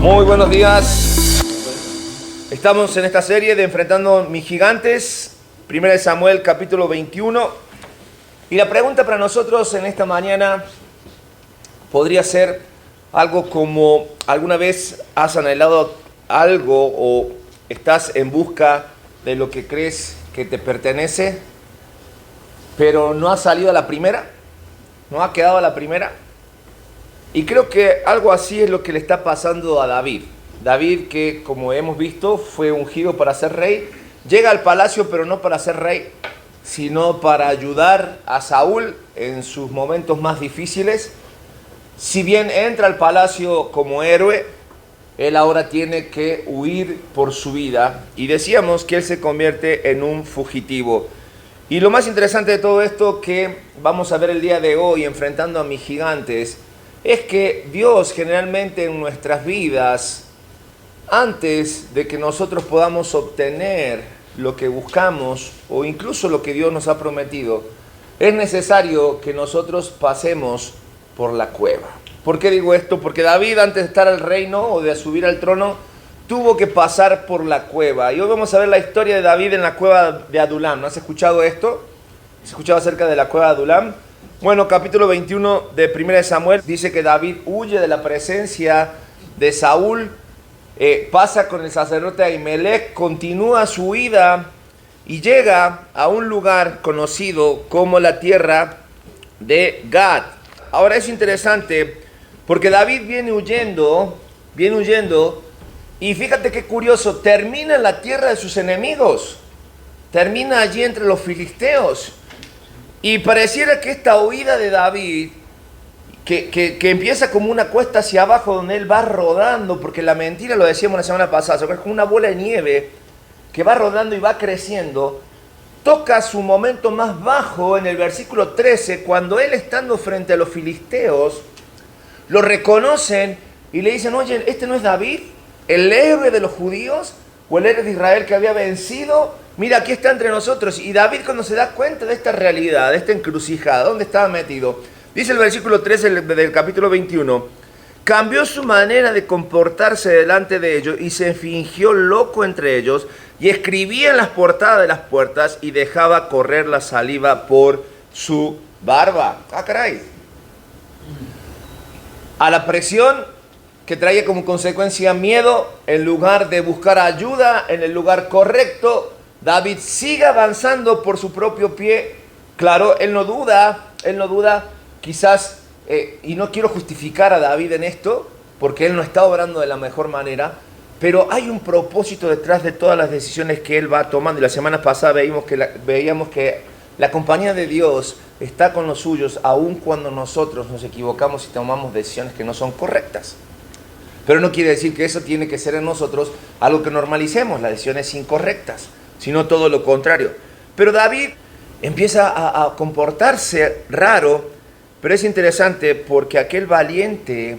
Muy buenos días. Estamos en esta serie de Enfrentando mis gigantes, 1 Samuel capítulo 21. Y la pregunta para nosotros en esta mañana podría ser algo como: ¿alguna vez has anhelado algo o estás en busca de lo que crees que te pertenece, pero no ha salido a la primera? ¿No ha quedado a la primera? Y creo que algo así es lo que le está pasando a David. David, que como hemos visto fue ungido para ser rey, llega al palacio pero no para ser rey, sino para ayudar a Saúl en sus momentos más difíciles. Si bien entra al palacio como héroe, él ahora tiene que huir por su vida, y decíamos que él se convierte en un fugitivo. Y lo más interesante de todo esto que vamos a ver el día de hoy, enfrentando a mis gigantes, es que Dios generalmente en nuestras vidas, antes de que nosotros podamos obtener lo que buscamos o incluso lo que Dios nos ha prometido, es necesario que nosotros pasemos por la cueva. ¿Por qué digo esto? Porque David, antes de estar al reino o de subir al trono, tuvo que pasar por la cueva. Y hoy vamos a ver la historia de David en la cueva de Adulam. ¿No has escuchado esto? ¿Has escuchado acerca de la cueva de Adulam? Bueno, capítulo 21 de 1 Samuel dice que David huye de la presencia de Saúl, pasa con el sacerdote Ahimelech, continúa su huida y llega a un lugar conocido como la tierra de Gad. Ahora es interesante porque David viene huyendo y fíjate qué curioso, termina en la tierra de sus enemigos, termina allí entre los filisteos. Y pareciera que esta huida de David, que empieza como una cuesta hacia abajo donde él va rodando, porque la mentira, lo decíamos la semana pasada, es como una bola de nieve que va rodando y va creciendo, toca su momento más bajo en el versículo 13, cuando él, estando frente a los filisteos, lo reconocen y le dicen: oye, ¿este no es David, el héroe de los judíos o el héroe de Israel que había vencido? Mira, aquí está entre nosotros. Y David, cuando se da cuenta de esta realidad, de esta encrucijada, ¿dónde estaba metido? Dice el versículo 13 del capítulo 21, cambió su manera de comportarse delante de ellos y se fingió loco entre ellos, y escribía en las portadas de las puertas y dejaba correr la saliva por su barba. ¡Ah, caray! A la presión que traía como consecuencia miedo, en lugar de buscar ayuda en el lugar correcto, David sigue avanzando por su propio pie. Claro, él no duda, quizás, y no quiero justificar a David en esto, porque él no está obrando de la mejor manera, pero hay un propósito detrás de todas las decisiones que él va tomando. Y la semana pasada veíamos que la compañía de Dios está con los suyos, aun cuando nosotros nos equivocamos y tomamos decisiones que no son correctas. Pero no quiere decir que eso tiene que ser en nosotros algo que normalicemos, las decisiones incorrectas, sino todo lo contrario. Pero David empieza a comportarse raro, pero es interesante porque aquel valiente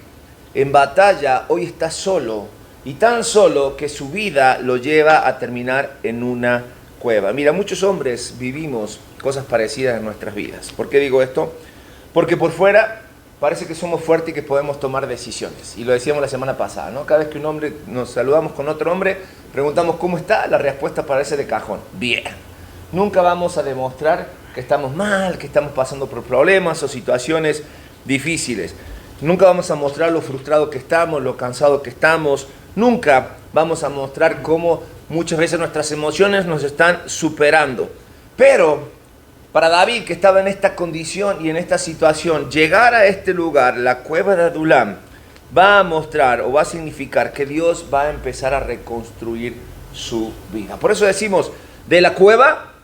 en batalla hoy está solo, y tan solo que su vida lo lleva a terminar en una cueva. Mira, muchos hombres vivimos cosas parecidas en nuestras vidas. ¿Por qué digo esto? Porque por fuera parece que somos fuertes y que podemos tomar decisiones. Y lo decíamos la semana pasada, ¿no? Cada vez que un hombre, nos saludamos con otro hombre, preguntamos cómo está, la respuesta parece de cajón: bien. Nunca vamos a demostrar que estamos mal, que estamos pasando por problemas o situaciones difíciles. Nunca vamos a mostrar lo frustrado que estamos, lo cansado que estamos. Nunca vamos a mostrar cómo muchas veces nuestras emociones nos están superando. Pero para David, que estaba en esta condición y en esta situación, llegar a este lugar, la cueva de Adulam, va a mostrar o va a significar que Dios va a empezar a reconstruir su vida. Por eso decimos, de la cueva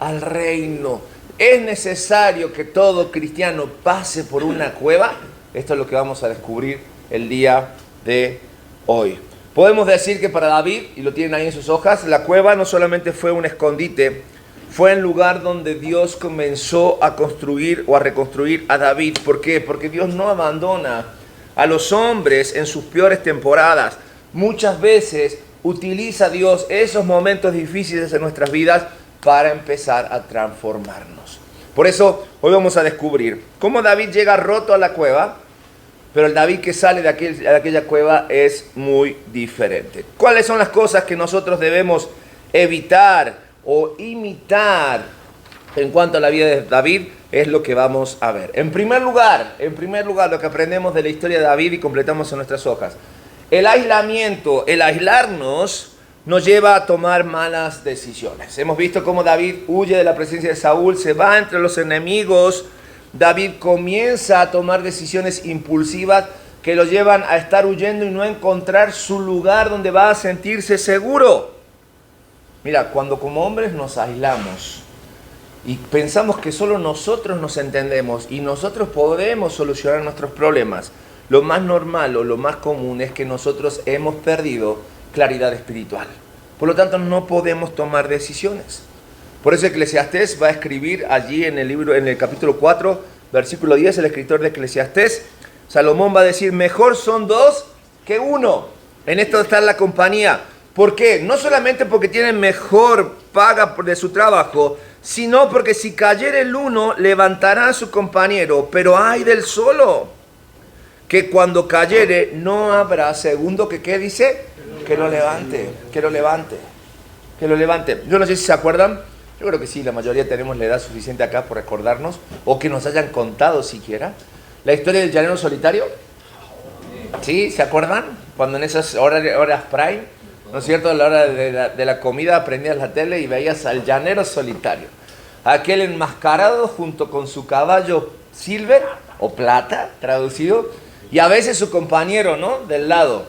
al reino. Es necesario que todo cristiano pase por una cueva. Esto es lo que vamos a descubrir el día de hoy. Podemos decir que para David, y lo tienen ahí en sus hojas, la cueva no solamente fue un escondite, fue el lugar donde Dios comenzó a construir o a reconstruir a David. ¿Por qué? Porque Dios no abandona a los hombres en sus peores temporadas. Muchas veces utiliza Dios esos momentos difíciles en nuestras vidas para empezar a transformarnos. Por eso hoy vamos a descubrir cómo David llega roto a la cueva, pero el David que sale de aquella cueva es muy diferente. ¿Cuáles son las cosas que nosotros debemos evitar o imitar en cuanto a la vida de David? Es lo que vamos a ver. En primer lugar, lo que aprendemos de la historia de David y completamos en nuestras hojas. El aislamiento, el aislarnos, nos lleva a tomar malas decisiones. Hemos visto cómo David huye de la presencia de Saúl, se va entre los enemigos. David comienza a tomar decisiones impulsivas que lo llevan a estar huyendo y no encontrar su lugar donde va a sentirse seguro. Mira, cuando como hombres nos aislamos y pensamos que solo nosotros nos entendemos y nosotros podemos solucionar nuestros problemas, lo más normal o lo más común es que nosotros hemos perdido claridad espiritual. Por lo tanto, no podemos tomar decisiones. Por eso Eclesiastés va a escribir allí en el libro, en el capítulo 4, versículo 10, el escritor de Eclesiastés, Salomón va a decir, mejor son dos que uno. En esto está la compañía. ¿Por qué? No solamente porque tienen mejor paga de su trabajo, sino porque si cayere el uno, levantará a su compañero, pero ay del solo, que cuando cayere no habrá segundo que, ¿qué dice? Que lo levante, que lo levante, que lo levante. Yo no sé si se acuerdan. Yo creo que sí, la mayoría tenemos la edad suficiente acá por recordarnos, o que nos hayan contado siquiera, la historia del llanero solitario. ¿Sí? ¿Se acuerdan? Cuando en esas horas prime, ¿no es cierto? A la hora de la comida prendías la tele y veías al llanero solitario. Aquel enmascarado junto con su caballo silver, o plata, traducido, y a veces su compañero, ¿no? Del lado,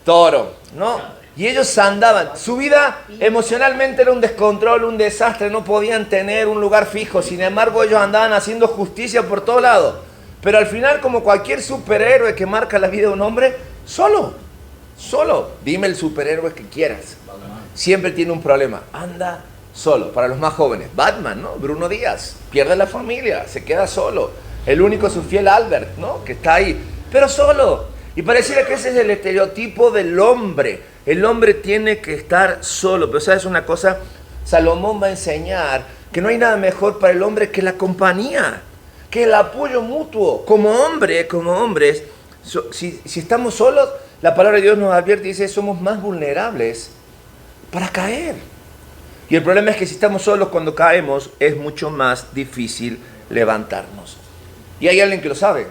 toro, ¿no? Y ellos andaban, su vida emocionalmente era un descontrol, un desastre, no podían tener un lugar fijo, sin embargo ellos andaban haciendo justicia por todo lado. Pero al final, como cualquier superhéroe que marca la vida de un hombre, solo, dime el superhéroe que quieras, siempre tiene un problema, anda solo. Para los más jóvenes, Batman, ¿no? Bruno Díaz, pierde la familia, se queda solo. El único es su fiel Albert, ¿no? Que está ahí, pero solo. Y pareciera que ese es el estereotipo del hombre. El hombre tiene que estar solo. Pero ¿sabes una cosa? Salomón va a enseñar que no hay nada mejor para el hombre que la compañía, que el apoyo mutuo. Como hombres, si estamos solos, la palabra de Dios nos advierte y dice, somos más vulnerables para caer. Y el problema es que si estamos solos cuando caemos, es mucho más difícil levantarnos. Y hay alguien que lo sabe.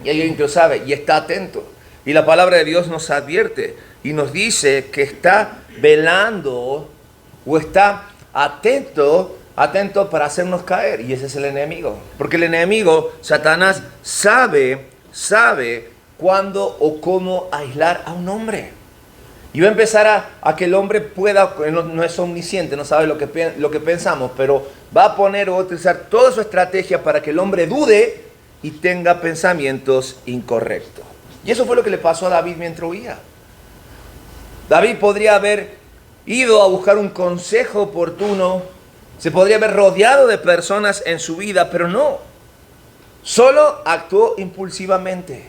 Y hay alguien que lo sabe y está atento. Y la palabra de Dios nos advierte y nos dice que está velando o está atento para hacernos caer. Y ese es el enemigo. Porque el enemigo, Satanás, sabe cuándo o cómo aislar a un hombre. Y va a empezar a que el hombre pueda, no es omnisciente, no sabe lo que pensamos, pero va a poner o utilizar toda su estrategia para que el hombre dude y tenga pensamientos incorrectos. Y eso fue lo que le pasó a David mientras huía. David podría haber ido a buscar un consejo oportuno, se podría haber rodeado de personas en su vida, pero no. Solo actuó impulsivamente,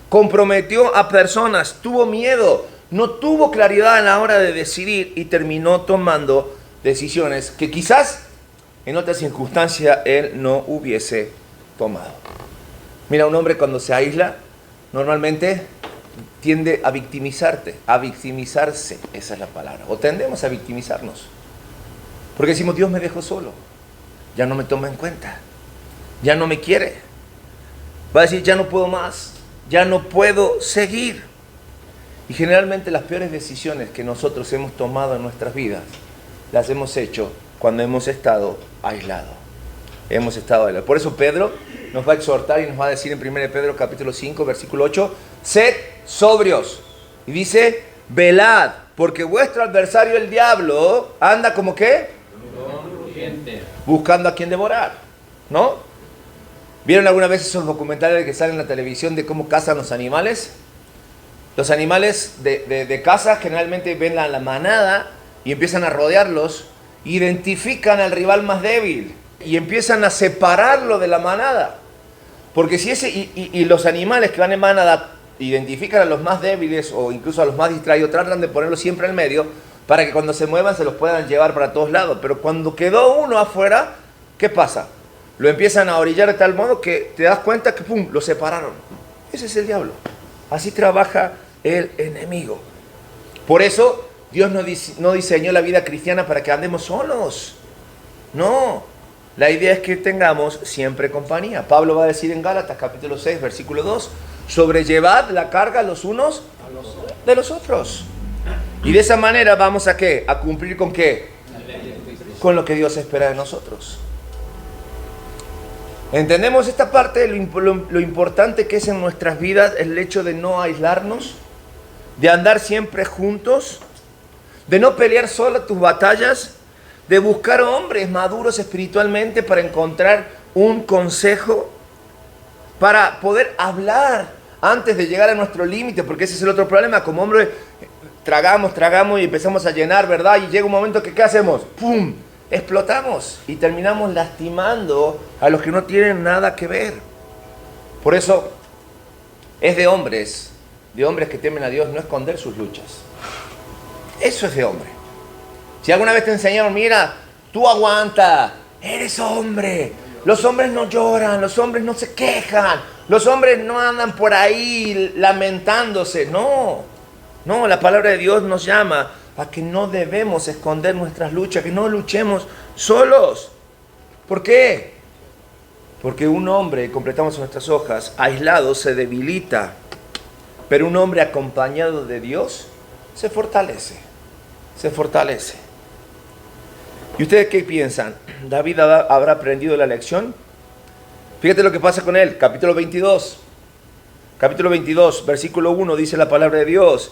comprometió a personas, tuvo miedo, no tuvo claridad a la hora de decidir y terminó tomando decisiones que quizás en otras circunstancias él no hubiese tomado. Mira, un hombre cuando se aísla, normalmente tiende a victimizarse, esa es la palabra, o tendemos a victimizarnos, porque decimos, Dios me dejó solo, ya no me toma en cuenta, ya no me quiere, va a decir, ya no puedo más, ya no puedo seguir. Y generalmente las peores decisiones que nosotros hemos tomado en nuestras vidas, las hemos hecho cuando hemos estado aislados. Por eso Pedro nos va a exhortar y nos va a decir en 1 Pedro capítulo 5, versículo 8, sed sobrios. Y dice, velad, porque vuestro adversario el diablo anda como ¿qué? Buscando a quien devorar, ¿no? ¿Vieron alguna vez esos documentales que salen en la televisión de cómo cazan los animales? Los animales de caza generalmente ven la manada y empiezan a rodearlos, identifican al rival más débil y empiezan a separarlo de la manada. Porque si y los animales que van en manada identifican a los más débiles o incluso a los más distraídos, tratan de ponerlos siempre en medio para que cuando se muevan se los puedan llevar para todos lados. Pero cuando quedó uno afuera, ¿qué pasa? Lo empiezan a orillar de tal modo que te das cuenta que ¡pum!, lo separaron. Ese es el diablo. Así trabaja el enemigo. Por eso Dios no diseñó la vida cristiana para que andemos solos. No, la idea es que tengamos siempre compañía. Pablo va a decir en Gálatas capítulo 6, versículo 2, sobrellevad la carga los unos de los otros. Y de esa manera vamos a ¿qué? A cumplir con ¿qué? Con lo que Dios espera de nosotros. ¿Entendemos esta parte? Lo importante que es en nuestras vidas el hecho de no aislarnos, de andar siempre juntos, de no pelear solo tus batallas, de buscar hombres maduros espiritualmente para encontrar un consejo, para poder hablar antes de llegar a nuestro límite, porque ese es el otro problema. Como hombre tragamos y empezamos a llenar, ¿verdad? Y llega un momento que ¿qué hacemos? ¡Pum! Explotamos y terminamos lastimando a los que no tienen nada que ver. Por eso es de hombres que temen a Dios, no esconder sus luchas. Eso es de hombre. Si alguna vez te enseñaron, mira, tú aguanta, eres hombre. Los hombres no lloran, los hombres no se quejan, los hombres no andan por ahí lamentándose. No, la palabra de Dios nos llama a que no debemos esconder nuestras luchas, que no luchemos solos. ¿Por qué? Porque un hombre, completamos nuestras hojas, aislado se debilita, pero un hombre acompañado de Dios se fortalece. ¿Y ustedes qué piensan? ¿David habrá aprendido la lección? Fíjate lo que pasa con él, capítulo 22, versículo 1, dice la palabra de Dios.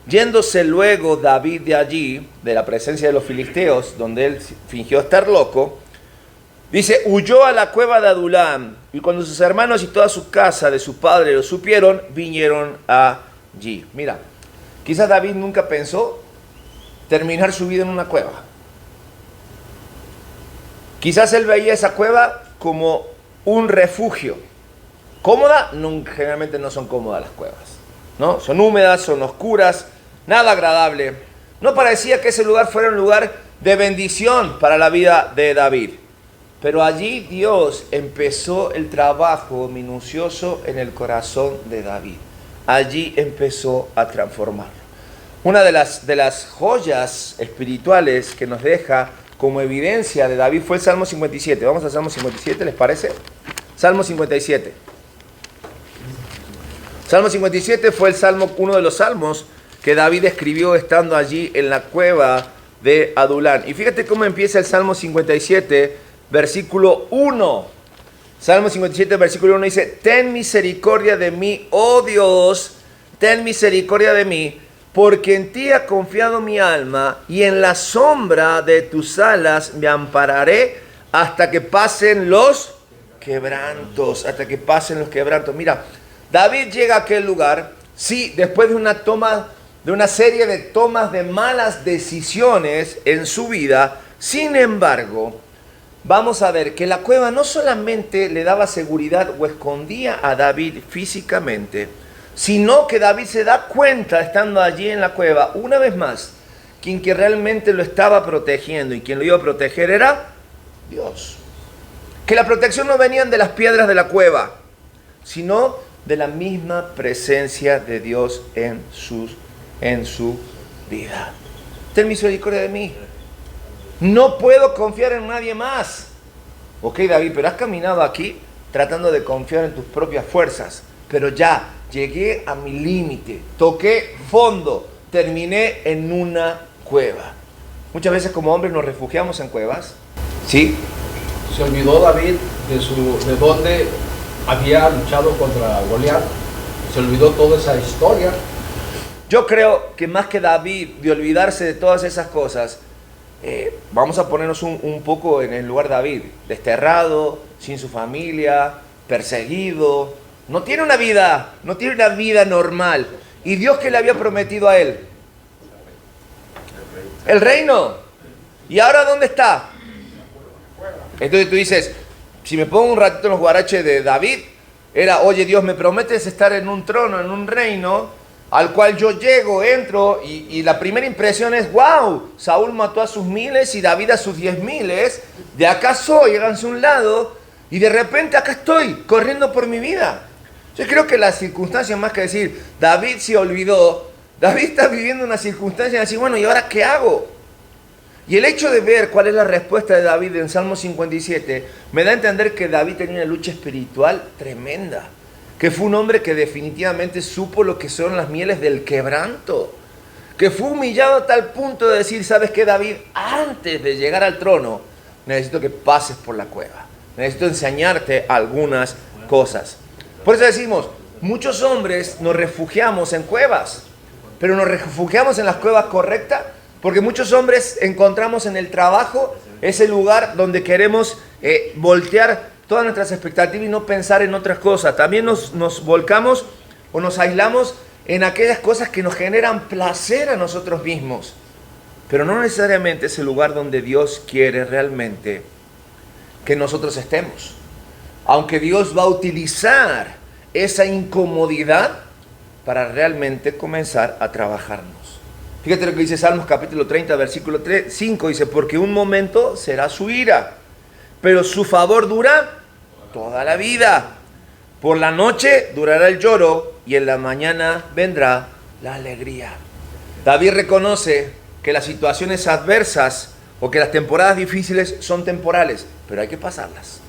Yéndose luego David de allí, de la presencia de los filisteos, donde él fingió estar loco, dice, huyó a la cueva de Adulam, y cuando sus hermanos y toda su casa de su padre lo supieron, vinieron allí. Mira, quizás David nunca pensó terminar su vida en una cueva. Quizás él veía esa cueva como un refugio. ¿Cómoda? No, generalmente no son cómodas las cuevas, ¿no? Son húmedas, son oscuras, nada agradable. No parecía que ese lugar fuera un lugar de bendición para la vida de David. Pero allí Dios empezó el trabajo minucioso en el corazón de David. Allí empezó a transformarlo. Una de las joyas espirituales que nos deja como evidencia de David fue el Salmo 57. Vamos al Salmo 57, ¿les parece? Salmo 57. Salmo 57 fue uno de los salmos que David escribió estando allí en la cueva de Adulán. Y fíjate cómo empieza el Salmo 57, versículo 1. Salmo 57, versículo 1 dice, ten misericordia de mí, oh Dios, ten misericordia de mí, porque en ti ha confiado mi alma, y en la sombra de tus alas me ampararé hasta que pasen los quebrantos. Mira, David llega a aquel lugar, sí, después de una serie de tomas de malas decisiones en su vida. Sin embargo, vamos a ver que la cueva no solamente le daba seguridad o escondía a David físicamente, sino que David se da cuenta, estando allí en la cueva, una vez más, quien que realmente lo estaba protegiendo y quien lo iba a proteger era Dios. Que la protección no venía de las piedras de la cueva, sino de la misma presencia de Dios en su vida. Ten misericordia de mí. No puedo confiar en nadie más. Ok, David, pero has caminado aquí tratando de confiar en tus propias fuerzas, pero ya llegué a mi límite, toqué fondo, terminé en una cueva. Muchas veces como hombres nos refugiamos en cuevas. ¿Sí? Se olvidó David de dónde había luchado contra Goliat. Se olvidó toda esa historia. Yo creo que más que David de olvidarse de todas esas cosas, vamos a ponernos un poco en el lugar de David. Desterrado, sin su familia, perseguido. No tiene una vida normal. ¿Y Dios qué le había prometido a él? El reino. ¿Y ahora dónde está? Entonces tú dices, si me pongo un ratito en los guaraches de David, era, oye Dios, me prometes estar en un trono, en un reino, al cual yo llego, entro, y la primera impresión es, wow, Saúl mató a sus miles y David a sus 10.000, de acá soy, háganse un lado, y de repente acá estoy, corriendo por mi vida. Yo creo que las circunstancias, más que decir, David se olvidó, David está viviendo una circunstancia de decir, bueno, ¿y ahora qué hago? Y el hecho de ver cuál es la respuesta de David en Salmo 57, me da a entender que David tenía una lucha espiritual tremenda, que fue un hombre que definitivamente supo lo que son las mieles del quebranto, que fue humillado a tal punto de decir, ¿sabes qué, David? Antes de llegar al trono, necesito que pases por la cueva, necesito enseñarte algunas cosas. Por eso decimos, muchos hombres nos refugiamos en cuevas, pero nos refugiamos en las cuevas correctas, porque muchos hombres encontramos en el trabajo ese lugar donde queremos voltear todas nuestras expectativas y no pensar en otras cosas. También nos volcamos o nos aislamos en aquellas cosas que nos generan placer a nosotros mismos, pero no necesariamente es el lugar donde Dios quiere realmente que nosotros estemos. Aunque Dios va a utilizar esa incomodidad para realmente comenzar a trabajarnos. Fíjate lo que dice Salmos capítulo 30, versículo 5, dice, porque un momento será su ira, pero su favor dura toda la vida. Por la noche durará el lloro y en la mañana vendrá la alegría. David reconoce que las situaciones adversas o que las temporadas difíciles son temporales, pero hay que pasarlas.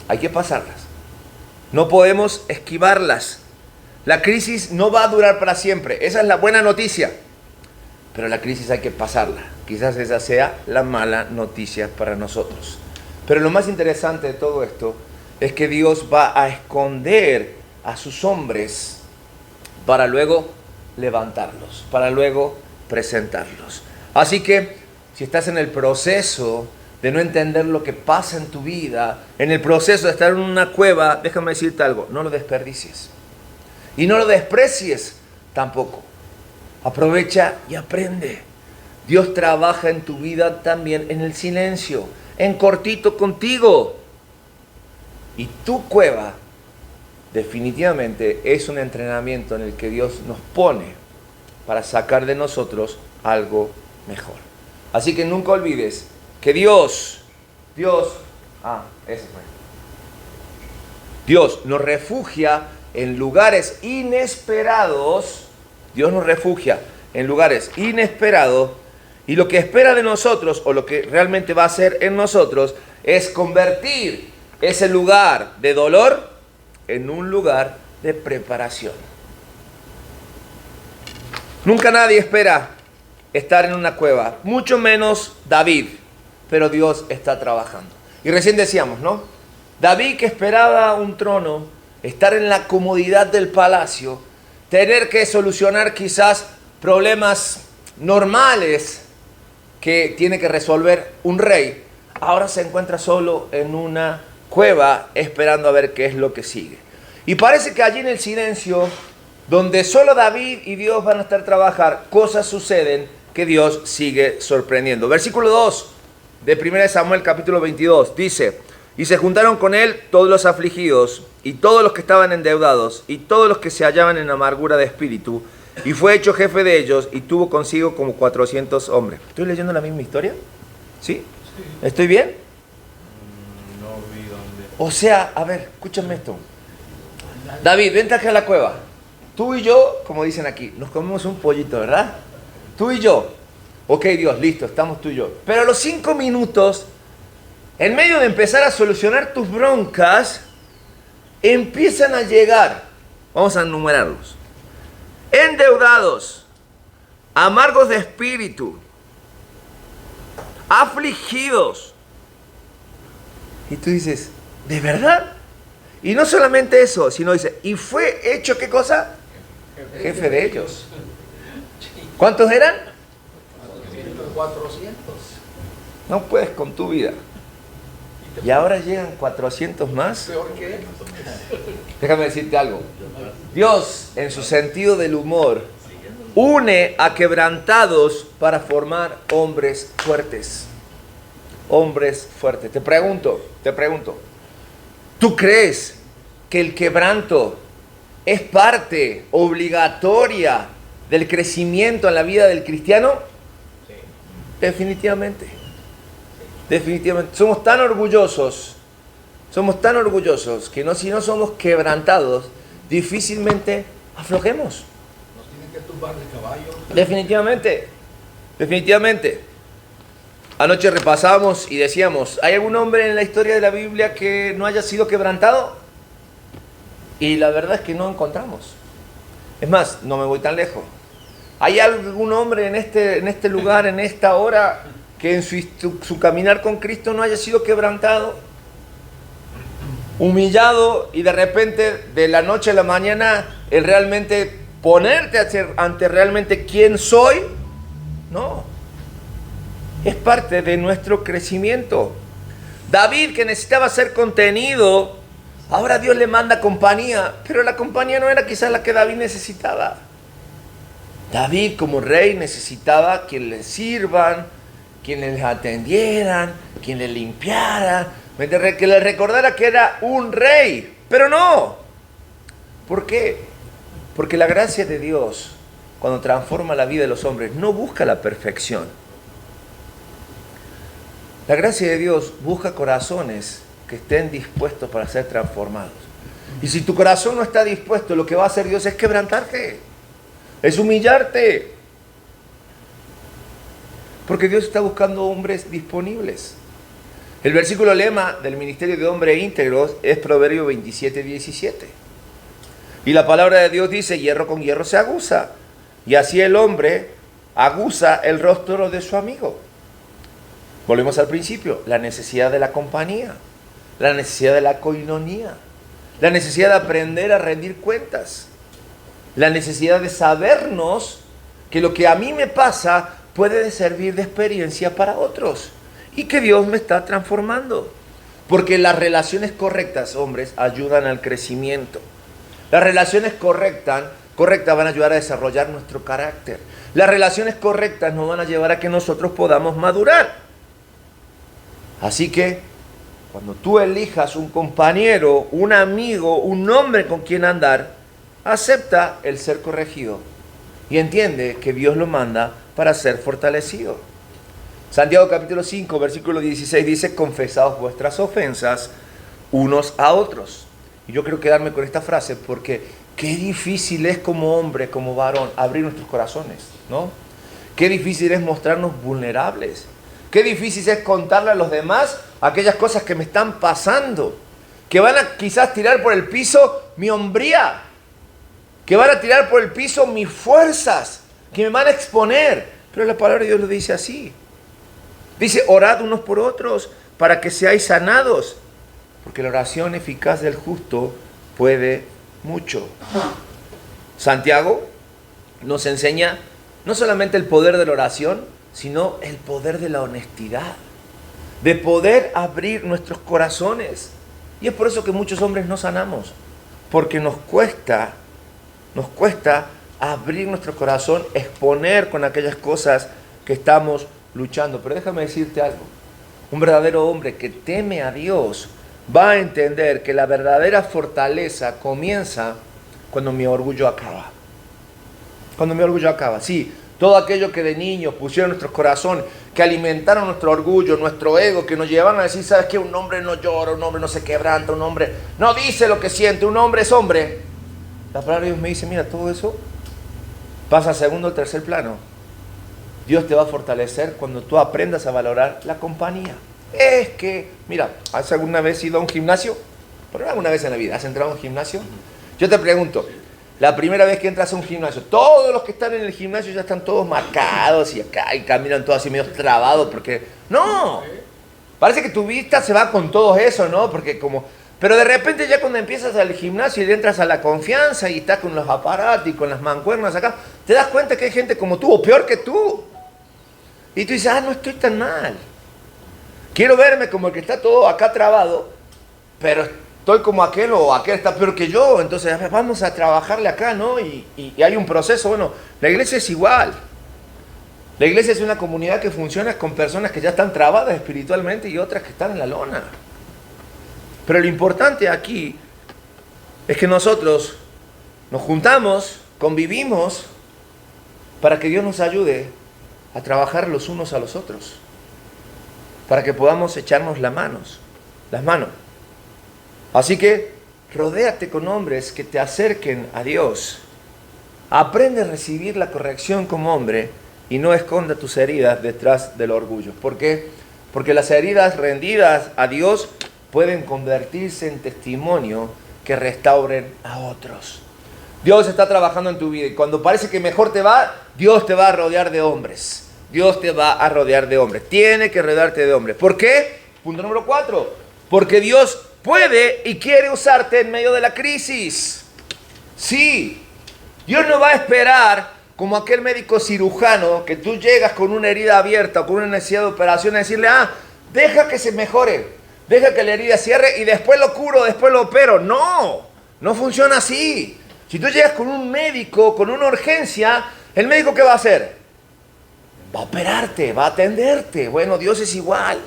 Hay que pasarlas. No podemos esquivarlas. La crisis no va a durar para siempre. Esa es la buena noticia. Pero la crisis hay que pasarla. Quizás esa sea la mala noticia para nosotros. Pero lo más interesante de todo esto es que Dios va a esconder a sus hombres para luego levantarlos, para luego presentarlos. Así que si estás en el proceso de no entender lo que pasa en tu vida, en el proceso de estar en una cueva, déjame decirte algo, no lo desperdicies. Y no lo desprecies tampoco. Aprovecha y aprende. Dios trabaja en tu vida también en el silencio, en cortito contigo. Y tu cueva definitivamente es un entrenamiento en el que Dios nos pone para sacar de nosotros algo mejor. Así que nunca olvides que Dios nos refugia en lugares inesperados. Dios nos refugia en lugares inesperados y lo que espera de nosotros o lo que realmente va a hacer en nosotros es convertir ese lugar de dolor en un lugar de preparación. Nunca nadie espera estar en una cueva, mucho menos David, pero Dios está trabajando. Y recién decíamos, ¿no? David, que esperaba un trono, estar en la comodidad del palacio, tener que solucionar quizás problemas normales que tiene que resolver un rey, ahora se encuentra solo en una cueva esperando a ver qué es lo que sigue. Y parece que allí en el silencio, donde solo David y Dios van a estar trabajar, cosas suceden que Dios sigue sorprendiendo. Versículo 2 de 1 Samuel capítulo 22 dice: y se juntaron con él todos los afligidos y todos los que estaban endeudados y todos los que se hallaban en amargura de espíritu, y fue hecho jefe de ellos y tuvo consigo como 400 hombres. ¿Estoy leyendo la misma historia? ¿Sí? ¿Estoy bien? No vi dónde. O sea, a ver, escúchame esto. David, vente acá a la cueva. Tú y yo, como dicen aquí, nos comemos un pollito, ¿verdad? Tú y yo. Ok, Dios, listo, estamos tú y yo. Pero a los 5 minutos, en medio de empezar a solucionar tus broncas, empiezan a llegar, vamos a enumerarlos: endeudados, amargos de espíritu, afligidos. Y tú dices, ¿de verdad? Y no solamente eso, sino dice, y fue hecho, ¿qué cosa? Jefe de ellos. ¿Cuántos eran? 400. No puedes con tu vida. Y ahora llegan 400 más. Peor que él. Déjame decirte algo. Dios, en su sentido del humor, une a quebrantados para formar hombres fuertes. Hombres fuertes. Te pregunto, ¿tú crees que el quebranto es parte obligatoria del crecimiento en la vida del cristiano? Sí. Definitivamente. Definitivamente. Somos tan orgullosos que si no somos quebrantados, difícilmente aflojemos. Nos tienen que tumbar del caballo. Definitivamente, definitivamente. Anoche repasábamos y decíamos, ¿hay algún hombre en la historia de la Biblia que no haya sido quebrantado? Y la verdad es que no encontramos. Es más, no me voy tan lejos. ¿Hay algún hombre en este lugar, en esta hora, que en su caminar con Cristo no haya sido quebrantado? Humillado y de repente, de la noche a la mañana, el realmente ponerte ante realmente quién soy. No. Es parte de nuestro crecimiento. David, que necesitaba ser contenido, ahora Dios le manda compañía, pero la compañía no era quizás la que David necesitaba. David como rey necesitaba quien le sirvan, quien les atendieran, quien le limpiara, que le recordara que era un rey, pero no. ¿Por qué? Porque la gracia de Dios, cuando transforma la vida de los hombres, no busca la perfección. La gracia de Dios busca corazones que estén dispuestos para ser transformados. Y si tu corazón no está dispuesto, lo que va a hacer Dios es quebrantarte, es humillarte. Porque Dios está buscando hombres disponibles. El versículo lema del ministerio de hombres íntegros es Proverbio 27:17. Y la palabra de Dios dice, hierro con hierro se aguza. Y así el hombre aguza el rostro de su amigo. Volvemos al principio, la necesidad de la compañía, la necesidad de la koinonía, la necesidad de aprender a rendir cuentas, la necesidad de sabernos que lo que a mí me pasa puede servir de experiencia para otros y que Dios me está transformando. Porque las relaciones correctas, hombres, ayudan al crecimiento. Las relaciones correctas van a ayudar a desarrollar nuestro carácter. Las relaciones correctas nos van a llevar a que nosotros podamos madurar. Así que, cuando tú elijas un compañero, un amigo, un hombre con quien andar, acepta el ser corregido y entiende que Dios lo manda para ser fortalecido. Santiago capítulo 5, versículo 16 dice, confesaos vuestras ofensas unos a otros. Y yo quiero quedarme con esta frase porque qué difícil es como hombre, como varón, abrir nuestros corazones, ¿no? Qué difícil es mostrarnos vulnerables. Qué difícil es contarle a los demás aquellas cosas que me están pasando, que van a quizás tirar por el piso mi hombría, que van a tirar por el piso mis fuerzas, que me van a exponer. Pero la palabra de Dios lo dice así. Dice, orad unos por otros para que seáis sanados, porque la oración eficaz del justo puede mucho. Santiago nos enseña no solamente el poder de la oración, sino el poder de la honestidad, de poder abrir nuestros corazones. Y es por eso que muchos hombres no sanamos, porque nos cuesta abrir nuestro corazón, exponer con aquellas cosas que estamos luchando. Pero déjame decirte algo, un verdadero hombre que teme a Dios va a entender que la verdadera fortaleza comienza cuando mi orgullo acaba. Cuando mi orgullo acaba, sí. Todo aquello que de niños pusieron en nuestros corazones, que alimentaron nuestro orgullo, nuestro ego, que nos llevaron a decir, ¿sabes qué? Un hombre no llora, un hombre no se quebranta, un hombre no dice lo que siente, un hombre es hombre. La palabra de Dios me dice, mira, todo eso pasa a segundo o tercer plano. Dios te va a fortalecer cuando tú aprendas a valorar la compañía. Es que, mira, ¿has alguna vez ido a un gimnasio? Pero alguna vez en la vida, ¿has entrado a un gimnasio? Yo te pregunto, la primera vez que entras a un gimnasio, todos los que están en el gimnasio ya están todos marcados y acá y caminan todos así medio trabados porque... No, parece que tu vista se va con todo eso, ¿no? Porque como... Pero de repente ya cuando empiezas al gimnasio y entras a la confianza y estás con los aparatos y con las mancuernas acá, te das cuenta que hay gente como tú o peor que tú. Y tú dices, no estoy tan mal. Quiero verme como el que está todo acá trabado, pero estoy como aquel o aquel está peor que yo, entonces vamos a trabajarle acá, ¿no? Y hay un proceso. Bueno, la iglesia es igual. La iglesia es una comunidad que funciona con personas que ya están trabadas espiritualmente y otras que están en la lona. Pero lo importante aquí es que nosotros nos juntamos, convivimos, para que Dios nos ayude a trabajar los unos a los otros, para que podamos echarnos las manos. Así que rodéate con hombres que te acerquen a Dios. Aprende a recibir la corrección como hombre y no esconda tus heridas detrás del orgullo. ¿Por qué? Porque las heridas rendidas a Dios pueden convertirse en testimonio que restauren a otros. Dios está trabajando en tu vida y cuando parece que mejor te va, Dios te va a rodear de hombres. Dios te va a rodear de hombres. Tiene que rodearte de hombres. ¿Por qué? Punto número 4. Porque Dios puede y quiere usarte en medio de la crisis. Sí. Dios no va a esperar como aquel médico cirujano que tú llegas con una herida abierta o con una necesidad de operación a decirle, deja que se mejore, deja que la herida cierre y después lo curo, después lo opero. No, no funciona así. Si tú llegas con un médico, con una urgencia, ¿el médico qué va a hacer? Va a operarte, va a atenderte. Bueno, Dios es igual.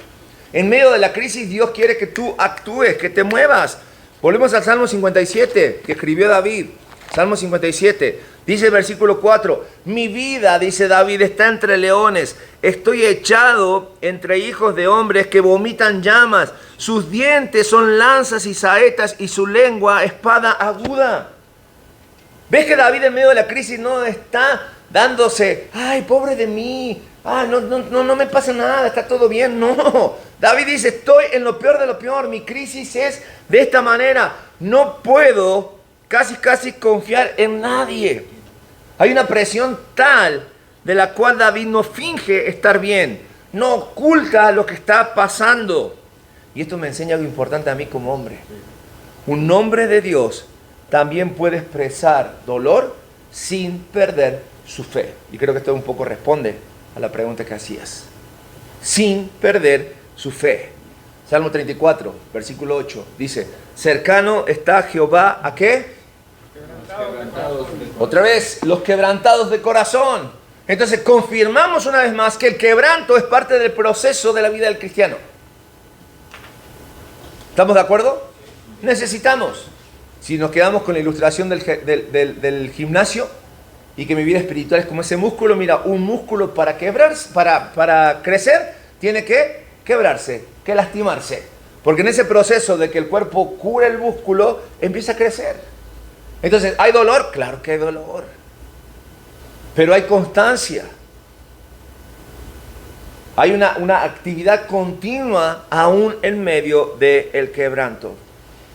En medio de la crisis, Dios quiere que tú actúes, que te muevas. Volvemos al Salmo 57, que escribió David. Salmo 57, dice el versículo 4, mi vida, dice David, está entre leones, estoy echado entre hijos de hombres que vomitan llamas, sus dientes son lanzas y saetas y su lengua espada aguda. ¿Ves que David en medio de la crisis no está dándose, ay, pobre de mí, no me pasa nada, está todo bien? No, David dice, estoy en lo peor de lo peor, mi crisis es de esta manera, no puedo casi confiar en nadie. Hay una presión tal de la cual David no finge estar bien, no oculta lo que está pasando. Y esto me enseña algo importante a mí como hombre. Un hombre de Dios también puede expresar dolor sin perder su fe. Y creo que esto un poco responde a la pregunta que hacías. Sin perder su fe. Salmo 34, versículo 8, dice, cercano está Jehová, ¿a qué? Otra vez, los quebrantados de corazón. Entonces confirmamos una vez más que el quebranto es parte del proceso de la vida del cristiano. ¿Estamos de acuerdo? Necesitamos. Si nos quedamos con la ilustración del gimnasio y que mi vida espiritual es como ese músculo, mira, un músculo para quebrarse, para crecer, tiene que quebrarse, que lastimarse. Porque en ese proceso de que el cuerpo cura el músculo, empieza a crecer. Entonces, ¿hay dolor? Claro que hay dolor. Pero hay constancia. Hay una actividad continua aún en medio del quebranto.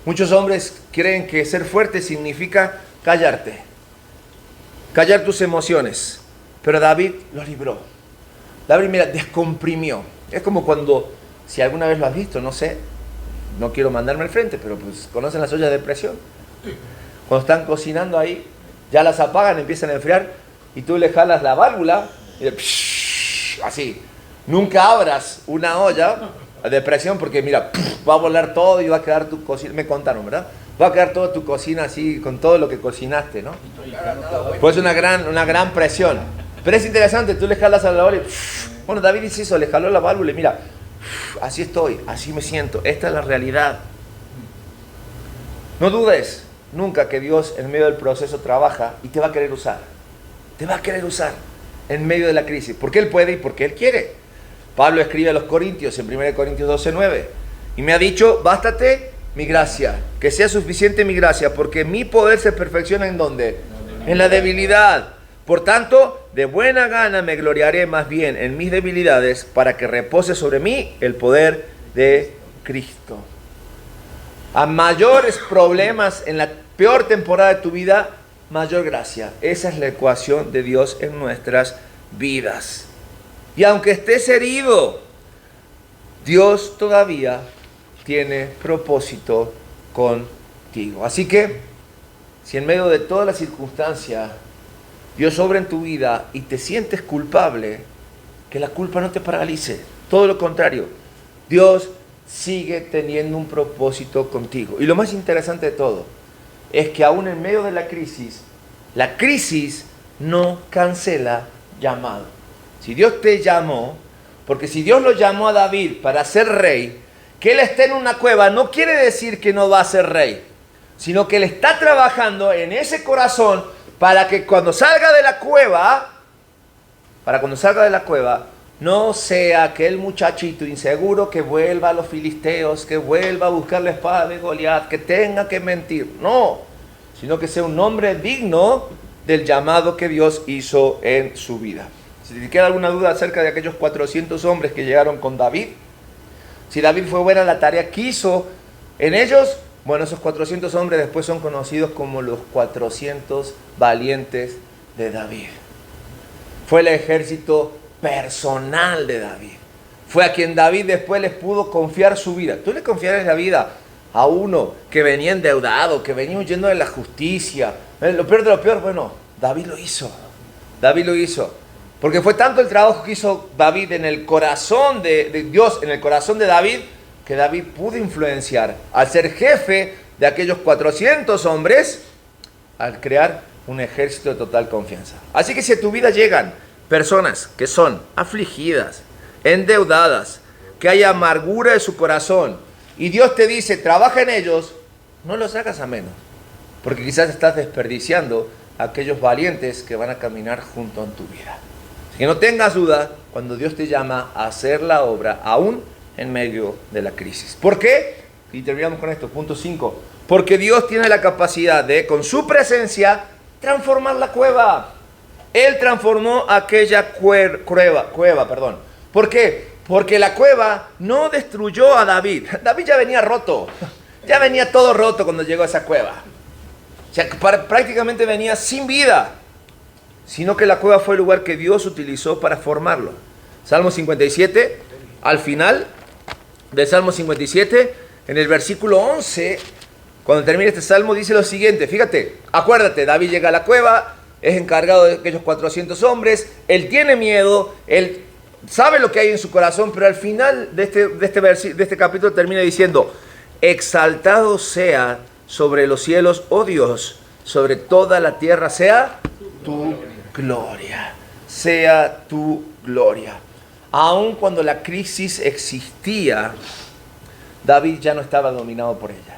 Muchos hombres creen que ser fuerte significa callarte. Callar tus emociones. Pero David los libró. David, mira, descomprimió. Es como cuando, si alguna vez lo has visto, no sé, no quiero mandarme al frente, pero pues conocen las ollas de presión. Cuando están cocinando ahí, ya las apagan, empiezan a enfriar y tú le jalas la válvula y así. Nunca abras una olla de presión porque mira, va a volar todo y va a quedar tu cocina, me contaron, ¿verdad? Va a quedar toda tu cocina así con todo lo que cocinaste, ¿no? Pues una gran presión. Pero es interesante, tú le jalas a la válvula y bueno, David dice eso, le jaló la válvula y mira, así estoy, así me siento, esta es la realidad. No dudes nunca que Dios en medio del proceso trabaja y te va a querer usar. Te va a querer usar en medio de la crisis. Porque Él puede y porque Él quiere. Pablo escribe a los Corintios en 1 Corintios 12:9. Y me ha dicho, bástate mi gracia, que sea suficiente mi gracia, porque mi poder se perfecciona ¿en dónde? En la debilidad. Por tanto, de buena gana me gloriaré más bien en mis debilidades, para que repose sobre mí el poder de Cristo. A mayores problemas en la peor temporada de tu vida, mayor gracia. Esa es la ecuación de Dios en nuestras vidas. Y aunque estés herido, Dios todavía tiene propósito contigo. Así que, si en medio de toda la circunstancia Dios obra en tu vida y te sientes culpable, que la culpa no te paralice. Todo lo contrario, Dios sigue teniendo un propósito contigo. Y lo más interesante de todo es que aún en medio de la crisis no cancela llamado. Si Dios te llamó, porque si Dios lo llamó a David para ser rey, que él esté en una cueva no quiere decir que no va a ser rey, sino que él está trabajando en ese corazón para que cuando salga de la cueva, no sea aquel muchachito inseguro que vuelva a los filisteos, que vuelva a buscar la espada de Goliat, que tenga que mentir. No, sino que sea un hombre digno del llamado que Dios hizo en su vida. Si te queda alguna duda acerca de aquellos 400 hombres que llegaron con David, si David fue buena en la tarea que hizo en ellos, bueno, esos 400 hombres después son conocidos como los 400 valientes de David. Fue el ejército personal de David. Fue a quien David después les pudo confiar su vida. ¿Tú le confiarías la vida a uno que venía endeudado, que venía huyendo de la justicia? Lo peor de lo peor, bueno, David lo hizo. David lo hizo. Porque fue tanto el trabajo que hizo David en el corazón de Dios, en el corazón de David, que David pudo influenciar al ser jefe de aquellos 400 hombres, al crear un ejército de total confianza. Así que si a tu vida llegan personas que son afligidas, endeudadas, que hay amargura de su corazón, y Dios te dice, trabaja en ellos, no los hagas a menos, porque quizás estás desperdiciando a aquellos valientes que van a caminar junto en tu vida. Así que no tengas duda cuando Dios te llama a hacer la obra, aún en medio de la crisis. ¿Por qué? Y terminamos con esto, punto 5. Porque Dios tiene la capacidad de, con su presencia, transformar la cueva. Él transformó aquella cueva. ¿Por qué? Porque la cueva no destruyó a David. David ya venía roto. Ya venía todo roto cuando llegó a esa cueva. O sea, prácticamente venía sin vida. Sino que la cueva fue el lugar que Dios utilizó para formarlo. Salmo 57, al final del Salmo 57, en el versículo 11, cuando termina este salmo, dice lo siguiente. Fíjate, acuérdate, David llega a la cueva, es encargado de aquellos 400 hombres, él tiene miedo, él sabe lo que hay en su corazón, pero al final de este capítulo termina diciendo, exaltado sea sobre los cielos, oh Dios, sobre toda la tierra sea tu gloria, sea tu gloria. Aun cuando la crisis existía, David ya no estaba dominado por ella.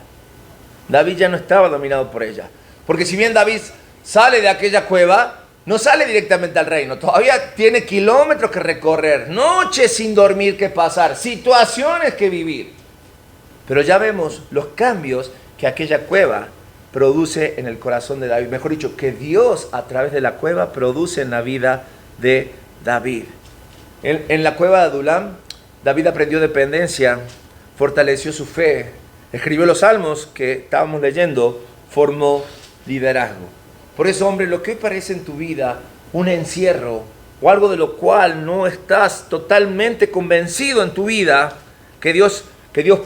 David ya no estaba dominado por ella. Porque si bien David sale de aquella cueva, no sale directamente al reino. Todavía tiene kilómetros que recorrer, noches sin dormir que pasar, situaciones que vivir. Pero ya vemos los cambios que aquella cueva produce en el corazón de David. Mejor dicho, que Dios a través de la cueva produce en la vida de David. En la cueva de Adulam, David aprendió dependencia, fortaleció su fe, escribió los salmos que estábamos leyendo, formó liderazgo. Por eso, hombre, lo que hoy parece en tu vida un encierro o algo de lo cual no estás totalmente convencido en tu vida que Dios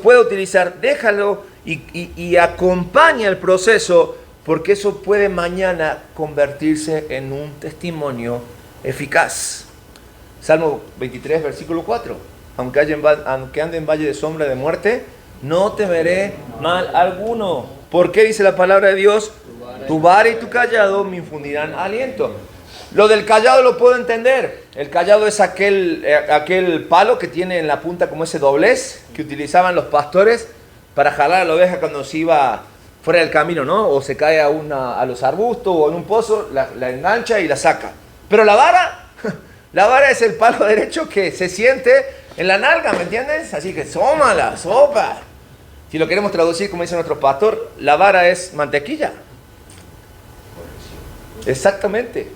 puede utilizar, déjalo y acompaña el proceso, porque eso puede mañana convertirse en un testimonio eficaz. Salmo 23, versículo 4. Aunque ande en valle de sombra de muerte, no temeré mal alguno. ¿Por qué dice la palabra de Dios? Tu vara y tu callado me infundirán aliento. Lo del callado lo puedo entender. El callado es aquel palo que tiene en la punta como ese doblez que utilizaban los pastores para jalar a la oveja cuando se iba fuera del camino, ¿no? O se cae a los arbustos o en un pozo, la engancha y la saca. Pero la vara es el palo derecho que se siente en la nalga, ¿me entiendes? Así que sómala, sopa. Si lo queremos traducir como dice nuestro pastor, la vara es mantequilla. Exactamente.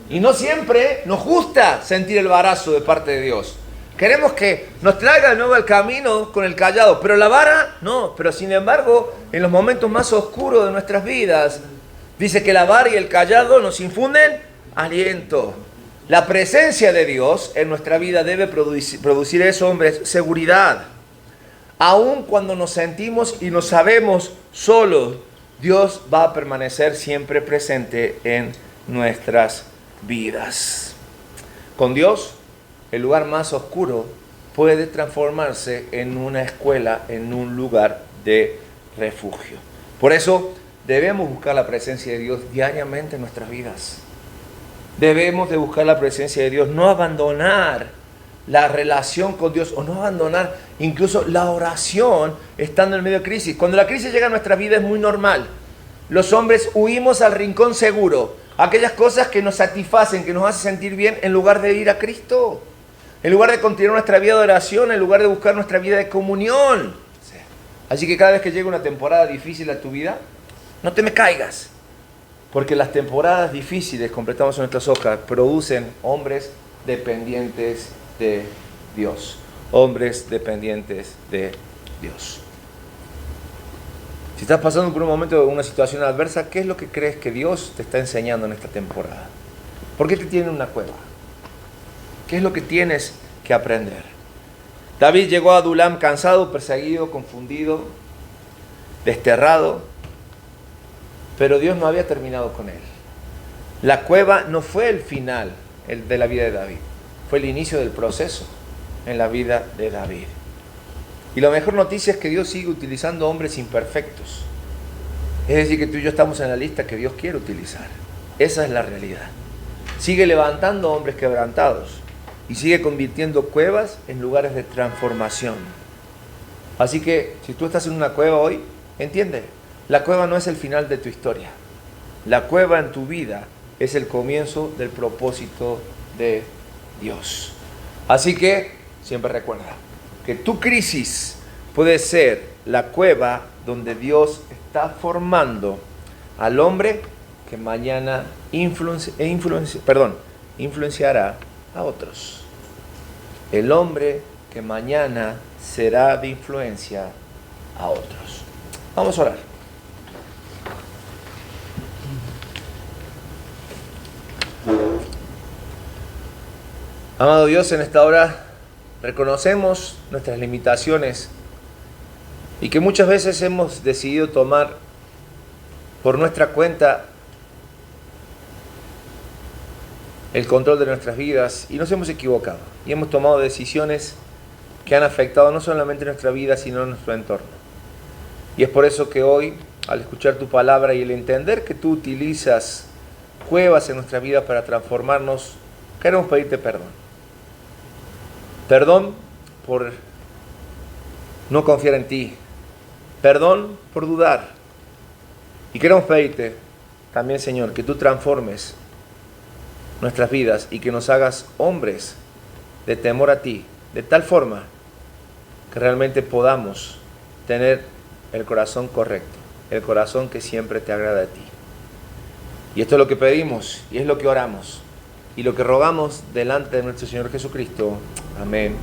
Y no siempre nos gusta sentir el varazo de parte de Dios. Queremos que nos traiga de nuevo al camino con el callado, pero la vara no. Pero sin embargo, en los momentos más oscuros de nuestras vidas, dice que la vara y el callado nos infunden aliento. La presencia de Dios en nuestra vida debe producir eso, hombres, seguridad. Aun cuando nos sentimos y nos sabemos solos, Dios va a permanecer siempre presente en nuestras vidas. Con Dios, el lugar más oscuro puede transformarse en una escuela, en un lugar de refugio. Por eso debemos buscar la presencia de Dios diariamente en nuestras vidas. Debemos de buscar la presencia de Dios, no abandonar la relación con Dios o no abandonar incluso la oración estando en medio de crisis. Cuando la crisis llega a nuestra vida es muy normal. Los hombres huimos al rincón seguro, aquellas cosas que nos satisfacen, que nos hacen sentir bien en lugar de ir a Cristo. En lugar de continuar nuestra vida de oración, en lugar de buscar nuestra vida de comunión. Así que cada vez que llegue una temporada difícil a tu vida, no te me caigas. Porque las temporadas difíciles, completamos en nuestras hojas, producen hombres dependientes de Dios. Hombres dependientes de Dios. Si estás pasando por un momento de una situación adversa, ¿qué es lo que crees que Dios te está enseñando en esta temporada? ¿Por qué te tiene en una cueva? ¿Qué es lo que tienes que aprender? David llegó a Adulam cansado, perseguido, confundido, desterrado, pero Dios no había terminado con él. La cueva no fue el final de la vida de David, fue el inicio del proceso en la vida de David. Y la mejor noticia es que Dios sigue utilizando hombres imperfectos. Es decir, que tú y yo estamos en la lista que Dios quiere utilizar. Esa es la realidad. Sigue levantando hombres quebrantados y sigue convirtiendo cuevas en lugares de transformación. Así que si tú estás en una cueva hoy, entiende, la cueva no es el final de tu historia. La cueva en tu vida es el comienzo del propósito de Dios. Así que siempre recuerda que tu crisis puede ser la cueva donde Dios está formando al hombre que mañana influenciará a otros. El hombre que mañana será de influencia a otros. Vamos a orar. Amado Dios, en esta hora reconocemos nuestras limitaciones y que muchas veces hemos decidido tomar por nuestra cuenta el control de nuestras vidas y nos hemos equivocado y hemos tomado decisiones que han afectado no solamente nuestra vida sino nuestro entorno. Y es por eso que hoy, al escuchar tu palabra y el entender que tú utilizas cuevas en nuestra vida para transformarnos, queremos pedirte perdón. Perdón por no confiar en ti. Perdón por dudar. Y queremos pedirte también, Señor, que tú transformes nuestras vidas y que nos hagas hombres de temor a ti, de tal forma que realmente podamos tener el corazón correcto, el corazón que siempre te agrada a ti. Y esto es lo que pedimos y es lo que oramos y lo que rogamos delante de nuestro Señor Jesucristo. Amén.